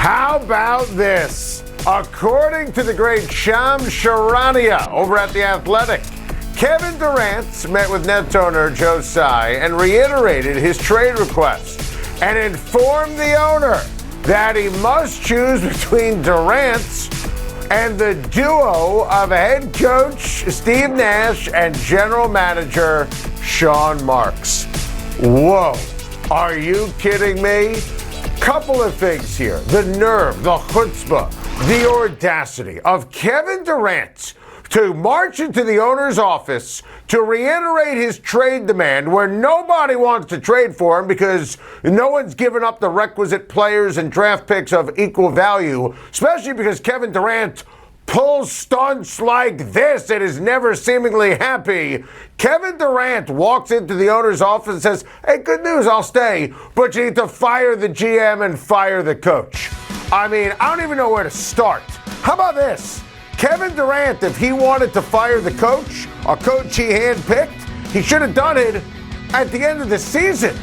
How about this? According to the great Schein over at The Athletic, Kevin Durant met with Nets owner Joe Tsai and reiterated his trade request and informed the owner that he must choose between Durant and the duo of head coach Steve Nash and general manager Sean Marks. Whoa, are you kidding me? Couple of things here. The nerve, the chutzpah, the audacity of Kevin Durant to march into the owner's office to reiterate his trade demand where nobody wants to trade for him because no one's given up the requisite players and draft picks of equal value, especially because Kevin Durant pulls stunts like this and is never seemingly happy. Kevin Durant walks into the owner's office and says, hey, good news, I'll stay, but you need to fire the GM and fire the coach. I mean, I don't even know where to start. How about this? Kevin Durant, if he wanted to fire the coach, a coach he handpicked, he should have done it at the end of the season.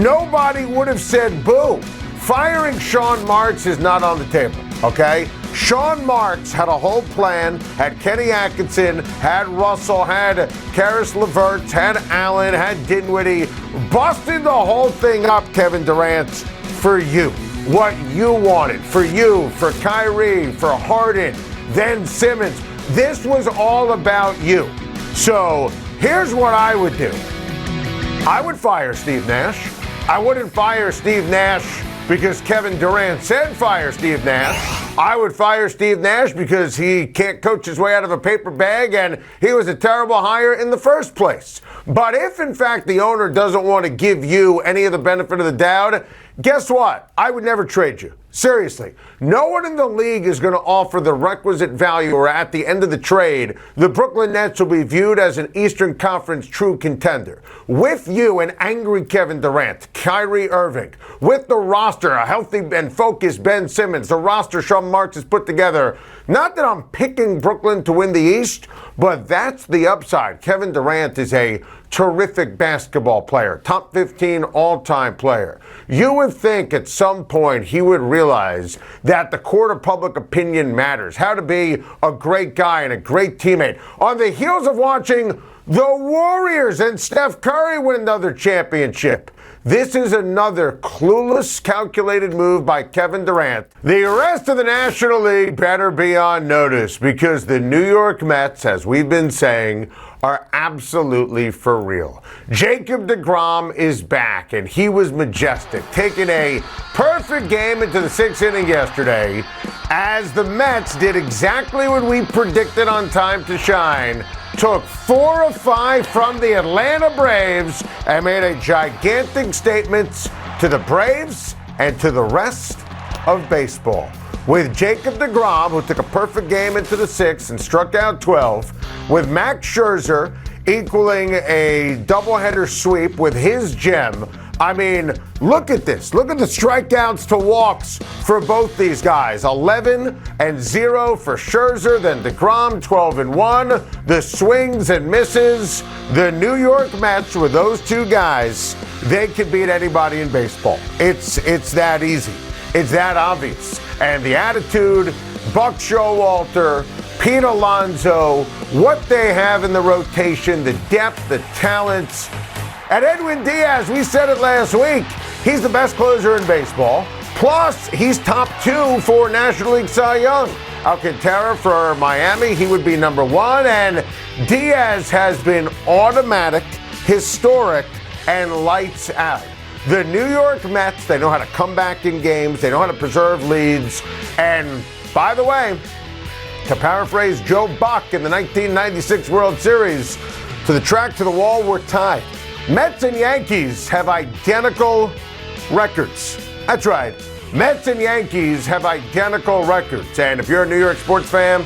Nobody would have said boo. Firing Sean Marks is not on the table, okay? Sean Marks had a whole plan, had Kenny Atkinson, had Russell, had Karis LeVert, had Allen, had Dinwiddie, busted the whole thing up, Kevin Durant, for you. What you wanted, for you, for Kyrie, for Harden, then Simmons. This was all about you. So here's what I would do. I would fire Steve Nash. I wouldn't fire Steve Nash because Kevin Durant said fire Steve Nash. I would fire Steve Nash because he can't coach his way out of a paper bag and he was a terrible hire in the first place. But if, in fact, the owner doesn't want to give you any of the benefit of the doubt, guess what? I would never trade you. Seriously, no one in the league is going to offer the requisite value, or at the end of the trade, the Brooklyn Nets will be viewed as an Eastern Conference true contender. With you, an angry Kevin Durant, Kyrie Irving, with the roster, a healthy and focused Ben Simmons, the roster Sean Marks has put together. Not that I'm picking Brooklyn to win the East, but that's the upside. Kevin Durant is a terrific basketball player, top 15 all-time player. You would think at some point he would realize that the court of public opinion matters, how to be a great guy and a great teammate. On the heels of watching the Warriors and Steph Curry win another championship. This is another clueless, calculated move by Kevin Durant. The rest of the National League better be on notice because the New York Mets, as we've been saying, are absolutely for real. Jacob deGrom is back, and he was majestic, taking a perfect game into the sixth inning yesterday as the Mets did exactly what we predicted on Time to Shine. Took 4 of 5 from the Atlanta Braves and made a gigantic statement to the Braves and to the rest of baseball. With Jacob deGrom, who took a perfect game into the sixth and struck out 12, with Max Scherzer equaling a doubleheader sweep with his gem. I mean, look at this. Look at the strikeouts to walks for both these guys. 11-0 for Scherzer, then deGrom 12-1. The swings and misses. The New York Mets, with those two guys, they can beat anybody in baseball. It's that easy. It's that obvious. And the attitude, Buck Showalter, Pete Alonso, what they have in the rotation, the depth, the talents. And Edwin Diaz, we said it last week, he's the best closer in baseball. Plus, he's top 2 for National League Cy Young. Alcantara for Miami, he would be number 1. And Diaz has been automatic, historic, and lights out. The New York Mets, they know how to come back in games. They know how to preserve leads. And by the way, to paraphrase Joe Buck in the 1996 World Series, to the track, to the wall, we're tied. Mets and Yankees have identical records. That's right. Mets and Yankees have identical records. And if you're a New York sports fan,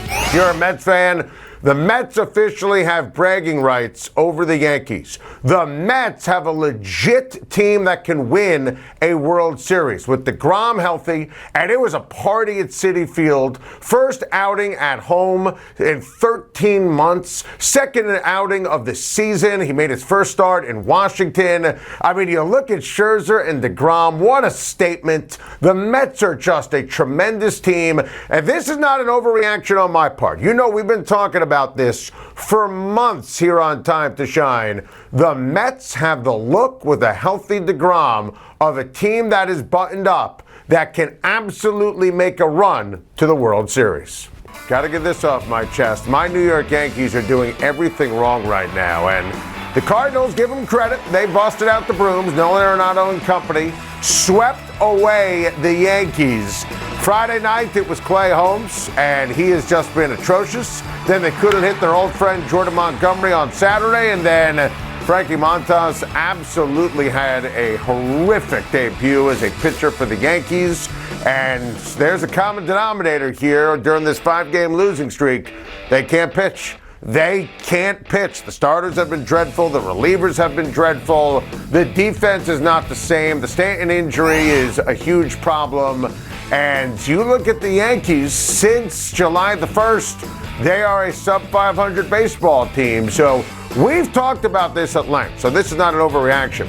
if you're a Mets fan, The Mets officially have bragging rights over the Yankees. The Mets have a legit team that can win a World Series with DeGrom healthy, and it was a party at Citi Field. First outing at home in 13 months. Second outing of the season. He made his first start in Washington. I mean, you look at Scherzer and DeGrom, what a statement. The Mets are just a tremendous team, and this is not an overreaction on my part. You know, we've been talking about this for months here on Time to Shine. The Mets have the look with a healthy DeGrom of a team that is buttoned up that can absolutely make a run to the World Series. Got to get this off my chest. My New York Yankees are doing everything wrong right now, and the Cardinals, give them credit. They busted out the brooms. Nolan Arenado and company swept away the Yankees. Friday night, it was Clay Holmes, and he has just been atrocious. Then they couldn't hit their old friend Jordan Montgomery on Saturday, and then Frankie Montas absolutely had a horrific debut as a pitcher for the Yankees. And there's a common denominator here during this 5-game losing streak. They can't pitch. They can't pitch. The starters have been dreadful. The relievers have been dreadful. The defense is not the same. The Stanton injury is a huge problem. And you look at the Yankees, since July the 1st, they are a sub-500 baseball team. So we've talked about this at length. So this is not an overreaction.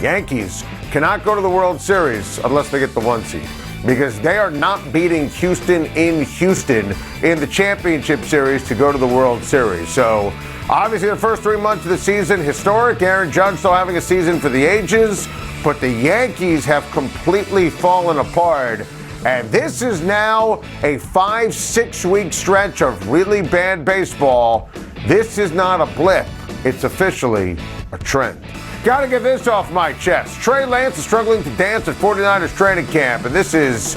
Yankees cannot go to the World Series unless they get the 1 seed, because they are not beating Houston in Houston in the championship series to go to the World Series. So obviously the first 3 months of the season, historic. Aaron Judge still having a season for the ages, but the Yankees have completely fallen apart. And this is now a 5-6 week stretch of really bad baseball. This is not a blip. It's officially a trend. Got to get this off my chest. Trey Lance is struggling to dance at 49ers training camp, and this is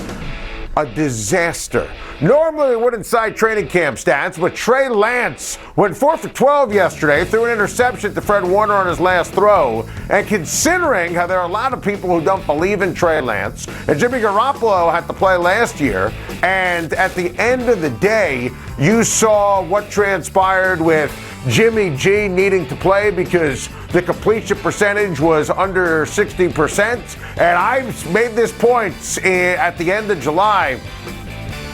a disaster. Normally, we wouldn't cite training camp stats, but Trey Lance went 4 for 12 yesterday, threw an interception to Fred Warner on his last throw. And considering how there are a lot of people who don't believe in Trey Lance, and Jimmy Garoppolo had to play last year, and at the end of the day, you saw what transpired with Jimmy G needing to play because the completion percentage was under 60%. And I made this point at the end of July.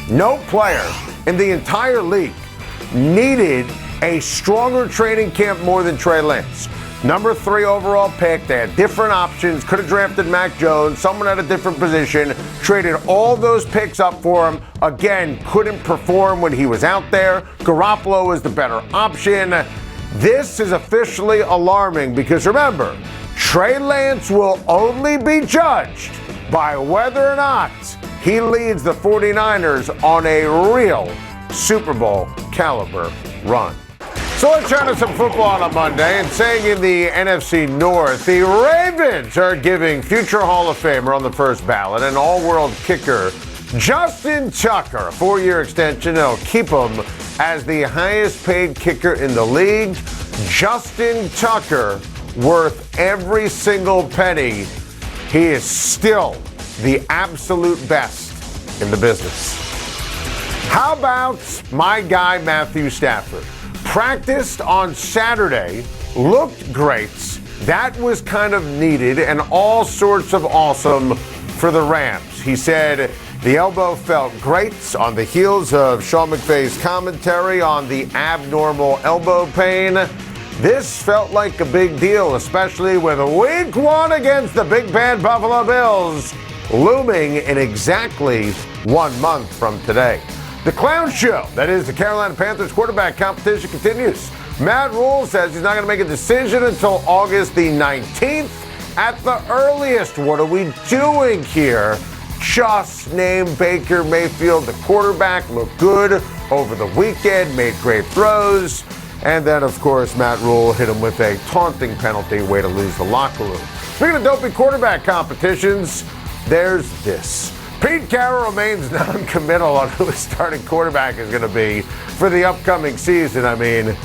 No player in the entire league needed a stronger training camp more than Trey Lance. Number 3 overall pick. They had different options. Could have drafted Mac Jones, someone at a different position. Traded all those picks up for him. Again, couldn't perform when he was out there. Garoppolo was the better option. This is officially alarming because remember, Trey Lance will only be judged by whether or not he leads the 49ers on a real Super Bowl caliber run. So let's turn to some football on a Monday, and saying in the NFC North, the Ravens are giving future Hall of Famer on the first ballot, an all-world kicker, Justin Tucker, a 4-year extension. It'll keep him as the highest paid kicker in the league. Justin Tucker, worth every single penny. He is still the absolute best in the business. How about my guy, Matthew Stafford? Practiced on Saturday, looked great. That was kind of needed and all sorts of awesome for the Rams. He said the elbow felt great on the heels of Sean McVay's commentary on the abnormal elbow pain. This felt like a big deal, especially with week 1 against the big bad Buffalo Bills looming in exactly 1 month from today. The clown show, that is the Carolina Panthers quarterback competition, continues. Matt Rule says he's not going to make a decision until August the 19th at the earliest. What are we doing here? Just named Baker Mayfield the quarterback, looked good over the weekend, made great throws. And then, of course, Matt Rule hit him with a taunting penalty, way to lose the locker room. Speaking of dopey quarterback competitions, there's this. Pete Carroll remains non-committal on who his starting quarterback is going to be for the upcoming season. I mean,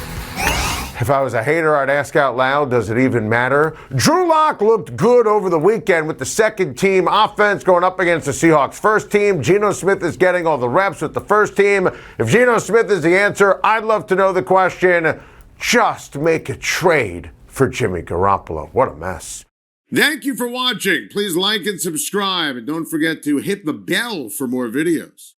If I was a hater, I'd ask out loud, does it even matter? Drew Lock looked good over the weekend with the second team offense going up against the Seahawks first team. Geno Smith is getting all the reps with the first team. If Geno Smith is the answer, I'd love to know the question. Just make a trade for Jimmy Garoppolo. What a mess. Thank you for watching. Please like and subscribe, and don't forget to hit the bell for more videos.